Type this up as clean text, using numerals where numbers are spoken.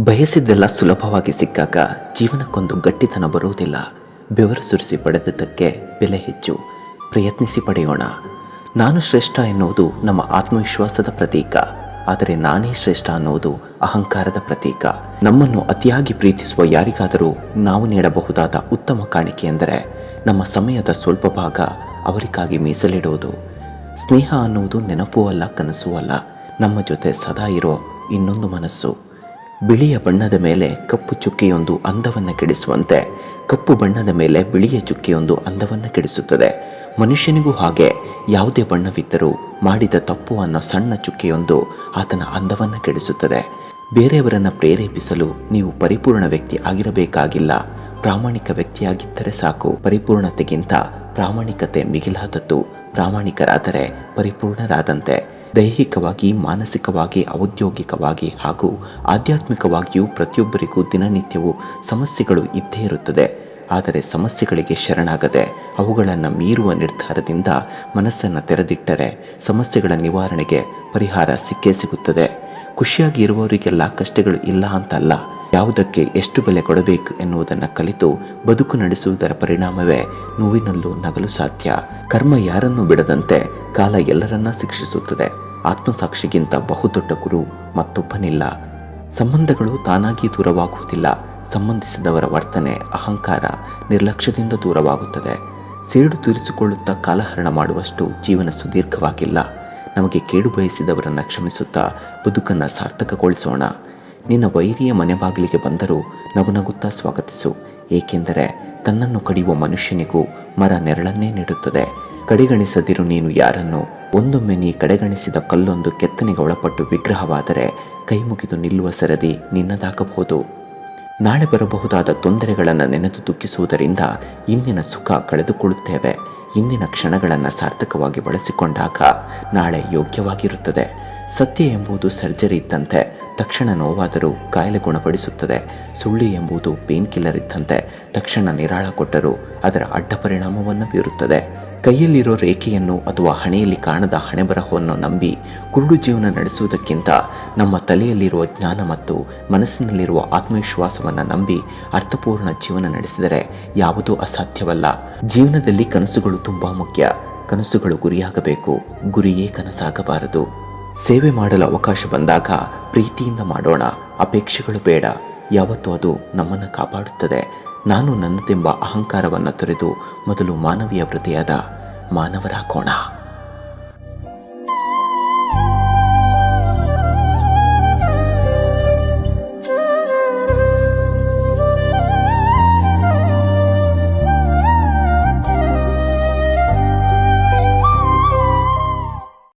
ಬಯಸಿದ್ದೆಲ್ಲ ಸುಲಭವಾಗಿ ಸಿಕ್ಕಾಗ ಜೀವನಕ್ಕೊಂದು ಗಟ್ಟಿತನ ಬರುವುದಿಲ್ಲ. ಬೆವರು ಸುರಿಸಿ ಪಡೆದದ್ದಕ್ಕೆ ಬೆಲೆ ಹೆಚ್ಚು. ಪ್ರಯತ್ನಿಸಿ ಪಡೆಯೋಣ. ನಾನು ಶ್ರೇಷ್ಠ ಎನ್ನುವುದು ನಮ್ಮ ಆತ್ಮವಿಶ್ವಾಸದ ಪ್ರತೀಕ, ಆದರೆ ನಾನೇ ಶ್ರೇಷ್ಠ ಅನ್ನುವುದು ಅಹಂಕಾರದ ಪ್ರತೀಕ. ನಮ್ಮನ್ನು ಅತಿಯಾಗಿ ಪ್ರೀತಿಸುವ ಯಾರಿಗಾದರೂ ನಾವು ನೀಡಬಹುದಾದ ಉತ್ತಮ ಕಾಣಿಕೆ ಎಂದರೆ ನಮ್ಮ ಸಮಯದ ಸ್ವಲ್ಪ ಭಾಗ ಅವರಿಗಾಗಿ ಮೀಸಲಿಡುವುದು. ಸ್ನೇಹ ಅನ್ನುವುದು ನೆನಪೂ ಅಲ್ಲ, ಕನಸೂ ಅಲ್ಲ, ನಮ್ಮ ಜೊತೆ ಸದಾ ಇರೋ ಇನ್ನೊಂದು ಮನಸ್ಸು. ಬಿಳಿಯ ಬಣ್ಣದ ಮೇಲೆ ಕಪ್ಪು ಚುಕ್ಕೆಯೊಂದು ಅಂದವನ್ನು ಕೆಡಿಸುವಂತೆ ಕಪ್ಪು ಬಣ್ಣದ ಮೇಲೆ ಬಿಳಿಯ ಚುಕ್ಕೆಯೊಂದು ಅಂದವನ್ನು ಕೆಡಿಸುತ್ತದೆ. ಮನುಷ್ಯನಿಗೂ ಹಾಗೆ ಯಾವುದೇ ಬಣ್ಣವಿದ್ದರೂ ಮಾಡಿದ ತಪ್ಪು ಅನ್ನೋ ಸಣ್ಣ ಚುಕ್ಕೆಯೊಂದು ಆತನ ಅಂದವನ್ನು ಕೆಡಿಸುತ್ತದೆ. ಬೇರೆಯವರನ್ನು ಪ್ರೇರೇಪಿಸಲು ನೀವು ಪರಿಪೂರ್ಣ ವ್ಯಕ್ತಿ ಆಗಿರಬೇಕಾಗಿಲ್ಲ, ಪ್ರಾಮಾಣಿಕ ವ್ಯಕ್ತಿಯಾಗಿದ್ದರೆ ಸಾಕು. ಪರಿಪೂರ್ಣತೆಗಿಂತ ಪ್ರಾಮಾಣಿಕತೆ ಮಿಗಿಲಾದದ್ದು. ಪ್ರಾಮಾಣಿಕರಾದರೆ ಪರಿಪೂರ್ಣರಾದಂತೆ. ದೈಹಿಕವಾಗಿ, ಮಾನಸಿಕವಾಗಿ, ಔದ್ಯೋಗಿಕವಾಗಿ ಹಾಗೂ ಆಧ್ಯಾತ್ಮಿಕವಾಗಿಯೂ ಪ್ರತಿಯೊಬ್ಬರಿಗೂ ದಿನನಿತ್ಯವೂ ಸಮಸ್ಯೆಗಳು ಇದ್ದೇ ಇರುತ್ತದೆ. ಆದರೆ ಸಮಸ್ಯೆಗಳಿಗೆ ಶರಣಾಗದೆ ಅವುಗಳನ್ನು ಮೀರುವ ನಿರ್ಧಾರದಿಂದ ಮನಸ್ಸನ್ನು ತೆರೆದಿಟ್ಟರೆ ಸಮಸ್ಯೆಗಳ ನಿವಾರಣೆಗೆ ಪರಿಹಾರ ಸಿಕ್ಕೇ ಸಿಗುತ್ತದೆ. ಖುಷಿಯಾಗಿ ಇರುವವರಿಗೆಲ್ಲ ಕಷ್ಟಗಳು ಇಲ್ಲ ಅಂತಲ್ಲ. ಯಾವುದಕ್ಕೆ ಎಷ್ಟು ಬೆಲೆ ಕೊಡಬೇಕು ಎನ್ನುವುದನ್ನು ಕಲಿತು ಬದುಕು ನಡೆಸುವುದರ ಪರಿಣಾಮವೇ ನೋವಿನಲ್ಲೂ ನಗಲು ಸಾಧ್ಯ. ಕರ್ಮ ಯಾರನ್ನೂ ಬಿಡದಂತೆ ಕಾಲ ಎಲ್ಲರನ್ನ ಶಿಕ್ಷಿಸುತ್ತದೆ. ಆತ್ಮಸಾಕ್ಷಿಗಿಂತ ಬಹುದೊಡ್ಡ ಗುರು ಮತ್ತೊಬ್ಬನಿಲ್ಲ. ಸಂಬಂಧಗಳು ತಾನಾಗಿ ದೂರವಾಗುವುದಿಲ್ಲ. ಸಂಬಂಧಿಸಿದವರ ವರ್ತನೆ, ಅಹಂಕಾರ, ನಿರ್ಲಕ್ಷ್ಯದಿಂದ ದೂರವಾಗುತ್ತದೆ. ಸೇಡು ತೀರಿಸಿಕೊಳ್ಳುತ್ತಾ ಕಾಲಹರಣ ಮಾಡುವಷ್ಟು ಜೀವನ ಸುದೀರ್ಘವಾಗಿಲ್ಲ. ನಮಗೆ ಕೇಡು ಬಯಸಿದವರನ್ನು ಕ್ಷಮಿಸುತ್ತಾ ಬದುಕನ್ನು ಸಾರ್ಥಕಗೊಳಿಸೋಣ. ನಿನ್ನ ವೈರಿಯ ಮನೆ ಬಾಗಿಲಿಗೆ ಬಂದರೂ ನಗುನಗುತ್ತಾ ಸ್ವಾಗತಿಸು. ಏಕೆಂದರೆ ತನ್ನನ್ನು ಕಡಿಯುವ ಮನುಷ್ಯನಿಗೂ ಮರ ನೆರಳನ್ನೇ ನೀಡುತ್ತದೆ. ಕಡೆಗಣಿಸದಿರು ನೀನು ಯಾರನ್ನು. ಒಂದೊಮ್ಮೆ ನೀ ಕಡೆಗಣಿಸಿದ ಕಲ್ಲೊಂದು ಕೆತ್ತನೆಗೆ ಒಳಪಟ್ಟು ವಿಗ್ರಹವಾದರೆ ಕೈ ಮುಗಿದು ನಿಲ್ಲುವ ಸರದಿ ನಿನ್ನದಾಗಬಹುದು. ನಾಳೆ ಬರಬಹುದಾದ ತೊಂದರೆಗಳನ್ನು ನೆನೆದು ದುಃಖಿಸುವುದರಿಂದ ಇಂದಿನ ಸುಖ ಕಳೆದುಕೊಳ್ಳುತ್ತೇವೆ. ಇಂದಿನ ಕ್ಷಣಗಳನ್ನು ಸಾರ್ಥಕವಾಗಿ ಬಳಸಿಕೊಂಡಾಗ ನಾಳೆ ಯೋಗ್ಯವಾಗಿರುತ್ತದೆ. ಸತ್ಯ ಎಂಬುದು ಸರ್ಜರಿ ಇದ್ದಂತೆ, ತಕ್ಷಣ ನೋವಾದರೂ ಕಾಯಿಲೆ ಗುಣಪಡಿಸುತ್ತದೆ. ಸುಳ್ಳು ಎಂಬುದು ಪೇನ್ ಕಿಲ್ಲರ್ ಇದ್ದಂತೆ, ತಕ್ಷಣ ನಿರಾಳ ಕೊಟ್ಟರೂ ಅದರ ಅಡ್ಡ ಪರಿಣಾಮವನ್ನು ಬೀರುತ್ತದೆ. ಕೈಯಲ್ಲಿರೋ ರೇಖೆಯನ್ನು ಅಥವಾ ಹಣೆಯಲ್ಲಿ ಕಾಣದ ಹಣೆಬರಹವನ್ನು ನಂಬಿ ಕುರುಡು ಜೀವನ ನಡೆಸುವುದಕ್ಕಿಂತ ನಮ್ಮ ತಲೆಯಲ್ಲಿರುವ ಜ್ಞಾನ ಮತ್ತು ಮನಸ್ಸಿನಲ್ಲಿರುವ ಆತ್ಮವಿಶ್ವಾಸವನ್ನು ನಂಬಿ ಅರ್ಥಪೂರ್ಣ ಜೀವನ ನಡೆಸಿದರೆ ಯಾವುದೂ ಅಸಾಧ್ಯವಲ್ಲ. ಜೀವನದಲ್ಲಿ ಕನಸುಗಳು ತುಂಬ ಮುಖ್ಯ. ಕನಸುಗಳು ಗುರಿಯಾಗಬೇಕು, ಗುರಿಯೇ ಕನಸಾಗಬಾರದು. ಸೇವೆ ಮಾಡಲು ಅವಕಾಶ ಬಂದಾಗ ಪ್ರೀತಿಯಿಂದ ಮಾಡೋಣ. ಅಪೇಕ್ಷೆಗಳು ಬೇಡ. ಯಾವತ್ತೂ ಅದು ನಮ್ಮನ್ನು ಕಾಪಾಡುತ್ತದೆ. ನಾನು ನನ್ನದೆಂಬ ಅಹಂಕಾರವನ್ನು ತೊರೆದು ಮೊದಲು ಮಾನವೀಯ ಹೃದಯದ ಮಾನವರಾಗೋಣ.